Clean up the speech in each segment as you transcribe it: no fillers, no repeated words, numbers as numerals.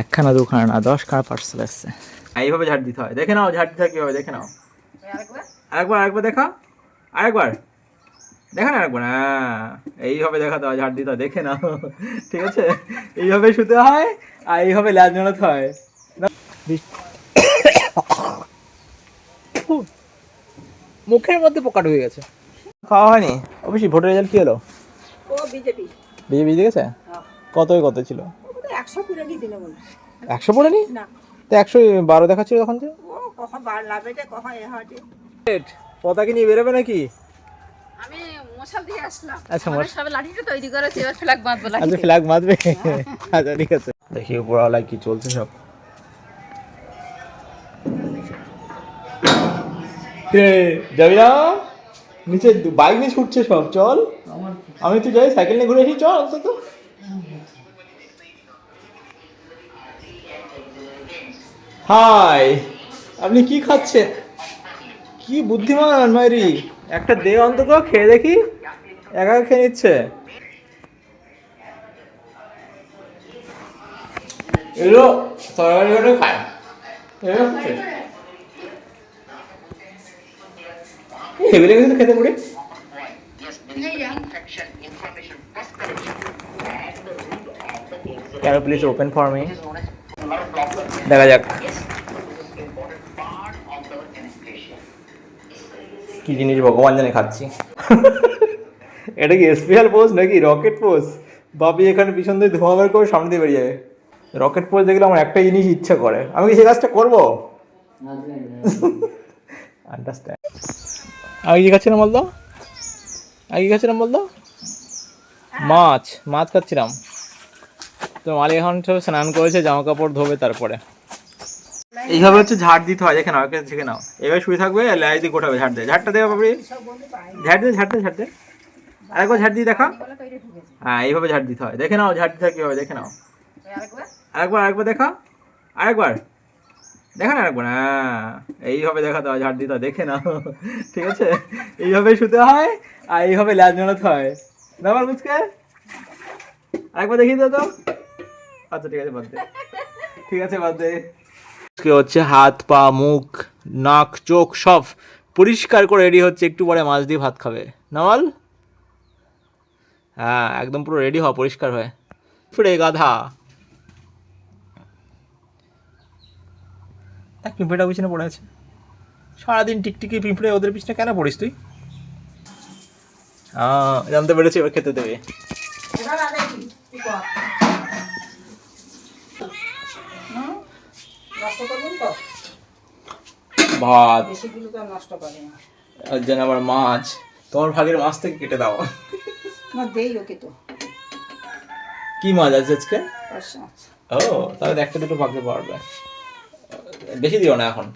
একখানা দুখানা না 10খানা পার্সেল আসছে। এইভাবে ঝাড় দিতে হয়, দেখে নাও ঝাড় দিতে হয় কীভাবে, দেখে নাও আরেকবার, আরেকবার দেখা, আরেকবার দেখা না, আরেকবার, হ্যাঁ এইভাবে দেখাতে হয়, ঝাড় দিতে হয়, দেখে নাও ঠিক আছে। এইভাবে শুতে হয় আর এইভাবে ল্যাজ নাড়াতে হয়। মুখের মধ্যে পোকা ঢুকে গেছে, খাওয়া হয়নি। অবশ্যই ভোটের রেজাল্ট কি হলো? ও বিজেপি বিজেপি জিতেছে। কত কত ছিল? 100 পুরে নি দিলে বলে 100 পড়েনি না, তো 112 দেখাচ্ছিল তখন যে। ও কখন বার লাভে যে কখন এ হয় যে। পতাকা নিয়ে বেরোবে নাকি? আমি মশাল দিয়ে আসলাম। আচ্ছা, মানে সব লাঠিটা তৈরি করেছি, এবার ফ্ল্যাগ বাঁধবো আচ্ছা লাঠিতে। ফ্ল্যাগ মারবে। আচ্ছা ঠিক আছে, দেখি উপরওয়ালায় কি চলছে সব। যাবি না নিচে? বাইক নিয়ে ছুটছে সব, চল আমি তো যাই, সাইকেল নিয়ে ঘুরে আসি, চল অন্তত। হাই, আপনি কি খাচ্ছেন? কি বুদ্ধিমান মাইরি, একটা দে অন্তত খেয়ে দেখি। একা খেয়ে নিচ্ছে। এগুলো তরকারি করে খায়, হেভি লেগেছে খেতে পড়ে। Can you please open for me? দেখা যাক কি জিনিস, ভগবান জানে খাচ্ছি। এটা কি স্পেশাল পোজ নাকি রকেট পোজ? বাপি এখানে পিছন দিয়ে ধোঁয়া বের করে সামনে দিয়ে বেরিয়ে যাবে। রকেট পোজ দেখলে আমার একটা জিনিস ইচ্ছা করে, আমি কি সে কাজটা করবো? আন্ডারস্ট্যান্ড। আগে কি খাচ্ছিলাম বলতো? আগে কি খাচ্ছিলাম বলতো? মাছ, মাছ খাচ্ছিলাম। তো মালিক এখন সব স্নান করেছে, জামা কাপড় ধোবে তারপরে। এইভাবে হচ্ছে ঝাড় দিতে হয়, দেখে নাও, শিখে নাও। এবার শুয়ে থাকবে আর লাই দিয়ে গোটাবে, ঝাড় দে, ঝাড়টা দেবে বাবরি, ঝাড় দে, ঝাড় দে, ঝাড় দে। আরেকবার ঝাড় দিয়ে দেখা, হ্যাঁ এইভাবে ঝাড় দিতে হয়, দেখে নাও ঝাড় দিতে হয় কীভাবে, দেখে নাও আরেকবার, আরেকবার দেখা, আরেকবার দেখা না, আরেকবার, হ্যাঁ এইভাবে দেখাতে হয়, ঝাড় দিতে হয়, দেখে নাও ঠিক আছে। এইভাবে শুতে হয় আর এইভাবে ল্যাজ নাড়াতে হয়। ব্যাপার বুঝকে আরেকবার দেখিয়ে দাও তো। আচ্ছা ঠিক আছে, বাদ দে, ঠিক আছে বাদ দে। হচ্ছে হাত পা মুখ নাক চোখ সব পরিষ্কার করে রেডি হচ্ছে, একটু পরে মাছ দিয়ে ভাত খাবে। নামাল, হ্যাঁ একদম পুরো রেডি হওয়া পরিষ্কার হয়ে। ফিরে গাধা, এক পিঁপড়েটা পিছনে পড়ে আছে সারাদিন, টিকটিকি পিঁপড়ে, ওদের পিছনে কেন পড়িস তুই? জানতে পেরেছি, এবার খেতে দেবে। ভাত আর যেন আবার মাছ, তোমার ভাগের মাছ থেকে কেটে দাও। দেই ওকে তো কি মাছ আছে আজকে? পার্শে মাছ। ও তাহলে একটা দুটো ভাগতে পারবে, বেশি দিও না এখন।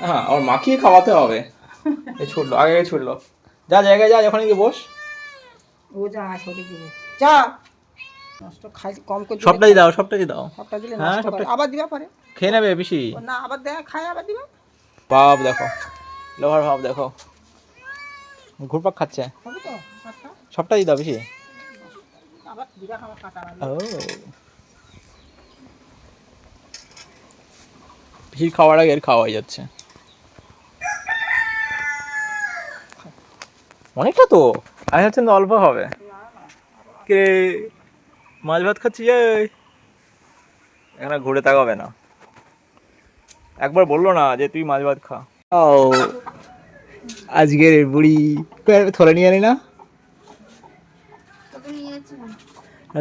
হ্যাঁ আমার মাখিয়ে খাওয়াতে হবে। এই ছুটলো, আগে ছুটলো, যা জায়গায় যা, ওখানে গিয়ে বস। ও যা সরে দিবে, যা নষ্ট খাই কম করে দিলে সবটাই দাও, সবটাই দাও, সবটা দিলে হ্যাঁ নষ্ট করে সবটা আবার দিবা পারে। খেয়ে নেবে বেশি। ও না আবার দেয় খায় আবার দিবা। ভাব দেখো, লোহার ভাব দেখো, ঘুরপাক খাচ্ছে। হবে তো আচ্ছা, সবটাই দাও বেশি। আবার দিবা খাবার কাটা ও বেশি খাওয়ার আগে এর খাওয়াই যাচ্ছে অনেকটা তো, আমি হচ্ছে না অল্প হবে। কে মাছ ভাত খাচ্ছি যে, এখানে ঘুরে তাকাবে না, একবার বললো না যে তুই মাছ ভাত খা। ও আজকের বুড়ি থলে নিয়ে আনি না,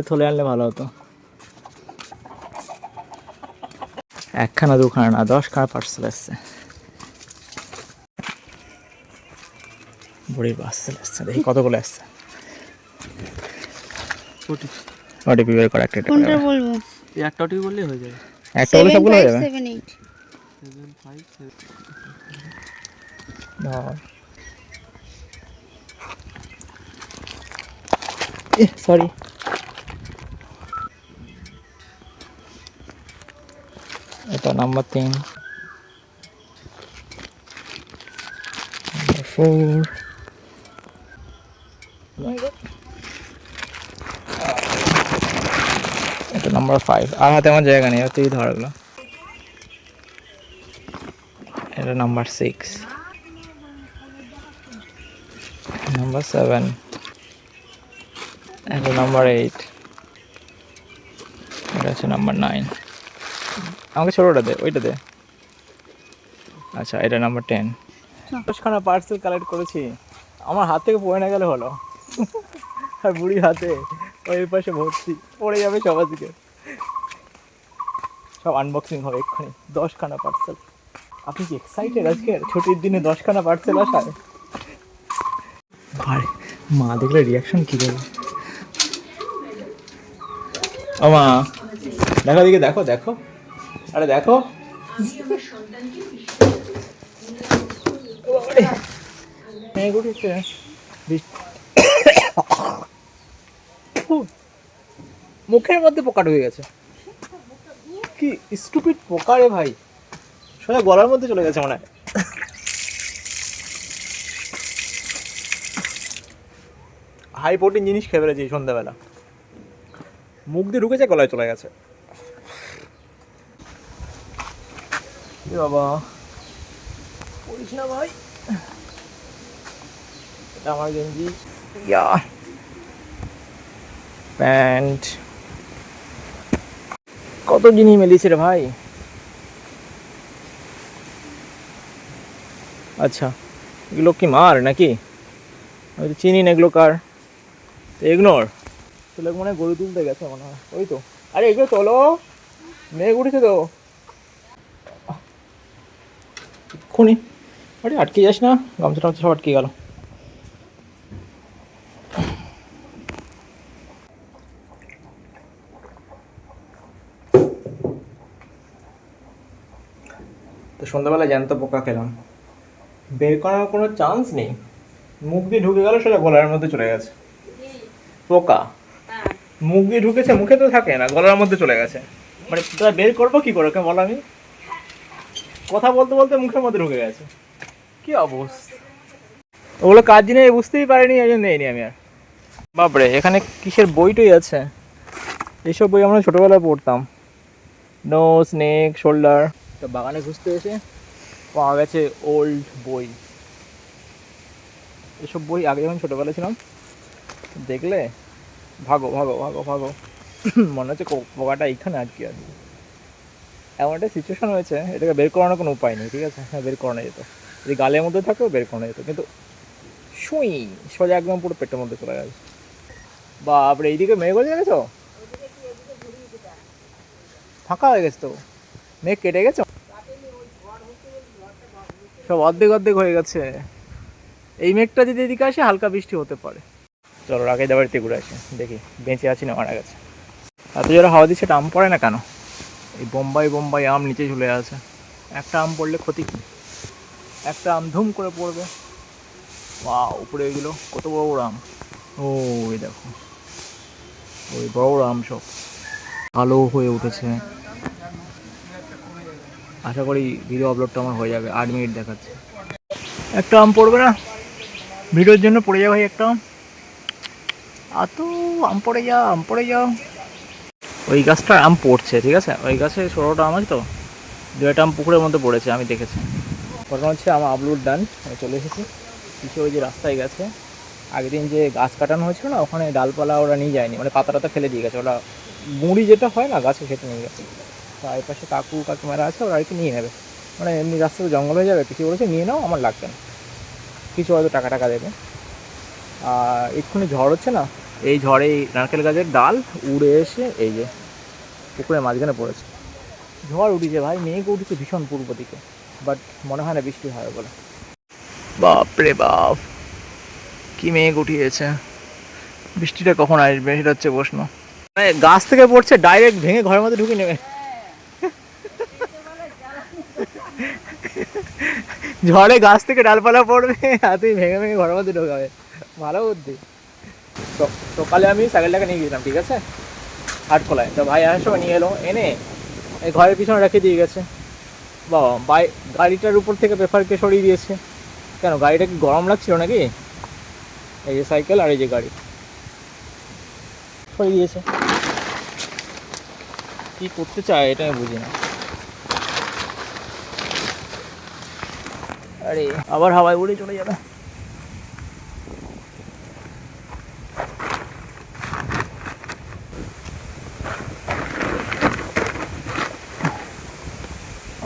থলে আনলে ভালো হতো। একখানা দুখানা না 10খানা পার্সেল আসছে, বুড়ির পার্সেল আসছে, দেখি কতগুলো আসছে। ওটিপি বের কর, একটা কোনটা বলবো? এই একটা ওটিপি বললেই হয়ে যাবে, একটা বলে সবগুলো হয়ে যাবে। 7578 সরি, এটা নাম্বার 3, নাম্বার 4, এটা নাম্বার 5, আর হাতে আমার জায়গা নেই, তুই ধর এগুলো। এটা নাম্বার 6, নাম্বার 7, এটা নাম্বার 8, এটা হচ্ছে নাম্বার 9। আমাকে ছোটোটা দে, ওইটা দে। আচ্ছা, এটা নাম্বার 10। 10খানা পার্সেল কালেক্ট করেছি, আমার হাত থেকে পড়ে না গেলে হলো। আর বুড়ি হাতে ওই পাশে ভর্তি, পড়ে যাবে সব আজকে, সব আনবক্সিং হবে এক্ষুনি। 10খানা পার্সেল। আপনি কি এক্সাইটেড আজকে ছুটির দিনে 10খানা পার্সেল আসায়? ভাই মা দেখলে রিয়াকশন কী দেবে? ও মা, দেখো দিকে, দেখো দেখো, আরে দেখো। মুখের মধ্যে পোকা ঢুকে গেছে, কি স্টুপিড পোকা রে ভাই, সোজা গলার মধ্যে চলে গেছে মনে হয়। হাই প্রোটিন জিনিস খেয়ে ফেলেছি সন্ধ্যাবেলা, মুখ দিয়ে ঢুকেছে, গলায় চলে গেছে। বাবা করিস না ভাই, এটা আমার গেঞ্জি, ইয়া প্যান্ট, কত জিনিস মেলিয়েছে রে ভাই। আচ্ছা, এগুলো কি মার নাকি? আমি তো চিনি না এগুলো কার, ইগনোর। তাহলে মনে হয় গরু তুলতে গেছে মনে হয়, ওই তো। আরে এগুলো চলো, মেঘ উঠেছে তো এক্ষুনি। আরে আটকে যাস না, গামছা টামছা সব আটকে গেল। তো সন্ধ্যাবেলা জ্যান্ত পোকা খেলাম, বের করার কোনো চান্স নেই, মুখ দিয়ে ঢুকে গেল, সেটা গলার মধ্যে চলে গেছে। পোকা মুখ দিয়ে ঢুকেছে, মুখে তো থাকে না, গলার মধ্যে চলে গেছে। মানে তোরা বের করবো কি করে, বল? আমি কথা বলতে বলতে মুখের মধ্যে ঢুকে গেছে, কি অবস্থা। ওগুলো কাজ জিনিস বুঝতেই পারিনি, এই জন্য নেইনি আমি আর। বাপরে, এখানে কিসের বইটই আছে? এইসব বই আমরা ছোটোবেলায় পড়তাম। No snake shoulder. তো বাগানে ঘুরতে এসে পাওয়া গেছে ওল্ড বই। এসব বই আগে যখন ছোটোবেলা ছিলাম দেখলে ভাগো ভাগো ভাগো ভাগো, মনে হচ্ছে পোকাটা এইখানে আটকে আছে। এমন একটা সিচুয়েশন হয়েছে, এটাকে বের করানোর কোনো উপায় নেই, ঠিক আছে? হ্যাঁ, বের করানো যেত, যদি গালের মধ্যে থাকেও বের করানো যেত, কিন্তু সুই সোজা একদম পুরো পেটের মধ্যে চলে গেছে। বাপরে, এইদিকে মেঘ হয়ে গেছো, ফাঁকা হয়ে গেছে তো, মেঘ কেটে গেছে, সব অর্ধেক অর্ধেক হয়ে গেছে। এই মেঘটা যদি এদিকে আসে, হালকা বৃষ্টি হতে পারে। চলো রাকেশ দা বাড়িতে ঘুরে আসি, দেখি বেঁচে আছি না মারা গেছে। এত জোরে হাওয়া দিচ্ছে, এটা আম পড়ে না কেন? এই বোম্বাই বোম্বাই আম নিচে ঝুলে আছে। একটা আম পড়লে ক্ষতি কি, একটা আম ধুম করে পড়বে, উপরে এগুলো কত বড় বড় আম। ও এই দেখো, ওই বড় বড় আম সব ভালো হয়ে উঠেছে। আশা করি ভিডিও আপলোডটা আমার হয়ে যাবে, 8 মিনিট দেখাচ্ছে। একটা আম পড়বে না ভিডিওর জন্য? পড়ে যাও ভাই একটা আম, এত আম পড়ে যাও, আম পড়ে যাও। ওই গাছটার আম পড়ছে, ঠিক আছে? ওই গাছে 16টা আম আছে তো, 2টা আম পুকুরের মধ্যে পড়েছে, আমি দেখেছি। ঘটনা হচ্ছে আমার আপলোড ডান, আমি চলে এসেছি। কিছু ওই যে রাস্তায় গেছে, আগের দিন যে গাছ কাটানো হয়েছিল না, ওখানে ডালপালা ওরা নিয়ে যায়নি, মানে পাতা টাতা ফেলে দিয়ে গেছে। ওরা মুড়ি যেটা হয় না, গাছে খেতে নিয়ে গেছে। তো এই পাশে কাকু কাকিমারা আছে, ওরা আর কি নিয়ে নেবে, মানে এমনি রাস্তাতে জঙ্গল হয়ে যাবে, কিছু বলেছে নিয়ে নাও, আমার লাগবে না, কিছু হয়তো টাকা টাকা দেবে। আর এক্ষুনি ঝড় হচ্ছে না, এই ঝড়ে এই নারকেল গাছের ডাল উড়ে এসে এই যে পুকুরের মাঝখানে পড়েছে। ঝড় উঠেছে ভাই, মেঘ উঠেছে ভীষণ পূর্ব দিকে, বাট মনে হয় না বৃষ্টি হয় বলে। বাপরে বাপ, কি মেঘ উঠিয়েছে, বৃষ্টিটা কখন আসবে সেটা হচ্ছে প্রশ্ন। মানে গাছ থেকে পড়ছে, ডাইরেক্ট ভেঙে ঘরের মধ্যে ঢুকে নেবে। ঝড়ে গাছ থেকে ডালপালা পড়বে, আর তুই ভেঙে ভেঙে ঘরের মধ্যে ঢোকাবে, ভালো বুদ্ধি। সকালে আমি সাইকেলটাকে নিয়ে গেছিলাম, ঠিক আছে, হাটখোলায়। তো ভাই আসার সময় নিয়ে এলো, এনে এই ঘরের পিছনে রেখে দিয়ে গেছে। বাবা, গাড়িটার উপর থেকে পেপারকে সরিয়ে দিয়েছে। কেন, গাড়িটা কি গরম লাগছিল নাকি? এই যে সাইকেল আর এই যে গাড়ি সরিয়ে দিয়েছে। কি করতে চায় এটা আমি বুঝি না। আরে আবার হাওয়ায় উড়ে চলে যাবে।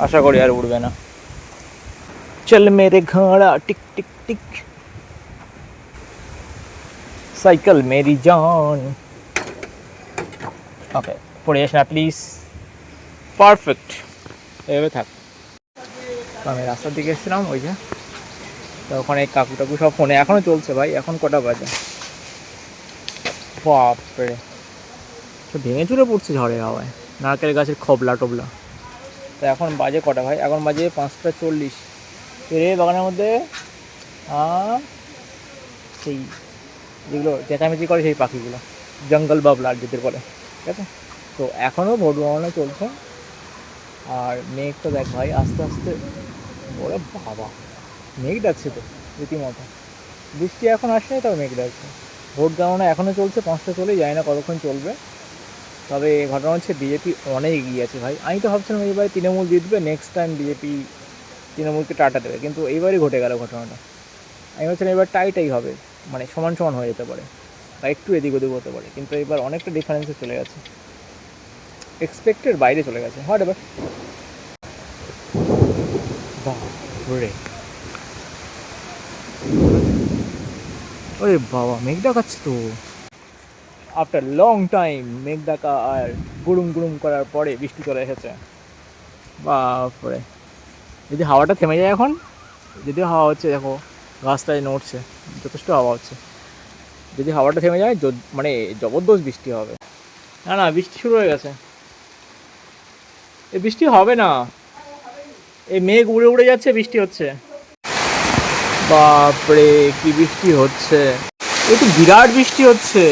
আশা করি আর উড়বে না। চল মেরে ঘোড়া টিক টিক টিক, সাইকেল মেরি জান। ওকে, পড়ে যাস না প্লিজ। পারফেক্ট, এভাবে থাক। আমি রাস্তার দিকে এসেছিলাম, ওই যে তো ওখানে কাকু টাকু সব ফোনে এখনও চলছে ভাই। এখন কটা বাজে? বাপরে, সব ভেঙে চুরে পড়ছে ঝড়ের হাওয়ায়, নারকেল গাছের খবলা টবলা। তো এখন বাজে কটা ভাই? এখন বাজে 5:40। রে বাগানের মধ্যে সেই যেগুলো চেঁচামেচি করে সেই পাখিগুলো, জঙ্গল বাবলার যেদের বলে, ঠিক আছে। তো এখনও ভোট গণনা চলছে। আর মেঘটা দেখ ভাই আস্তে আস্তে, ওরে বাবা মেঘ ডাকছে তো রীতিমতো। বৃষ্টি এখন আসেনি, তবে মেঘ ডাকছে। ভোট গণনা এখনও চলছে, 5টা চলে, জানি না কতক্ষণ চলবে। তবে ঘটনা হচ্ছে বিজেপি অনেক এগিয়ে আছে ভাই। আমি তো ভাবছিলাম এইবারে তৃণমূল জিতবে, নেক্সট টাইম বিজেপি তৃণমূলকে টাটা দেবে, কিন্তু এইবারই ঘটে গেল ঘটনাটা। আমি ভাবছিলাম এবার টাইটাই হবে, মানে সমান সমান হয়ে যেতে পারে বা একটু এদিক ওদিক হতে পারে, কিন্তু এবার অনেকটা ডিফারেন্সে চলে গেছে, এক্সপেক্টের বাইরে চলে গেছে। হয় এবার বাবা, ওরে বাবা মেঘ ডাকাচ্ছে তো। আফটার লং টাইম মেঘ ডাকা আর গুড়ুম গুড়ুম করার পরে বৃষ্টি চলে এসেছে। বাপরে, যদি হাওয়াটা থেমে যায় এখন, যদিও হাওয়া হচ্ছে দেখো, গাছটায় নড়ছে, যথেষ্ট হাওয়া হচ্ছে। যদি হাওয়াটা থেমে যায় মানে জবরদস্ত বৃষ্টি হবে। না না, বৃষ্টি শুরু হয়ে গেছে। এই বৃষ্টি হবে না, এই মেঘ উড়ে উড়ে যাচ্ছে, বৃষ্টি হচ্ছে। বাপরে কি বৃষ্টি হচ্ছে, এই তো বিরাট বৃষ্টি হচ্ছে।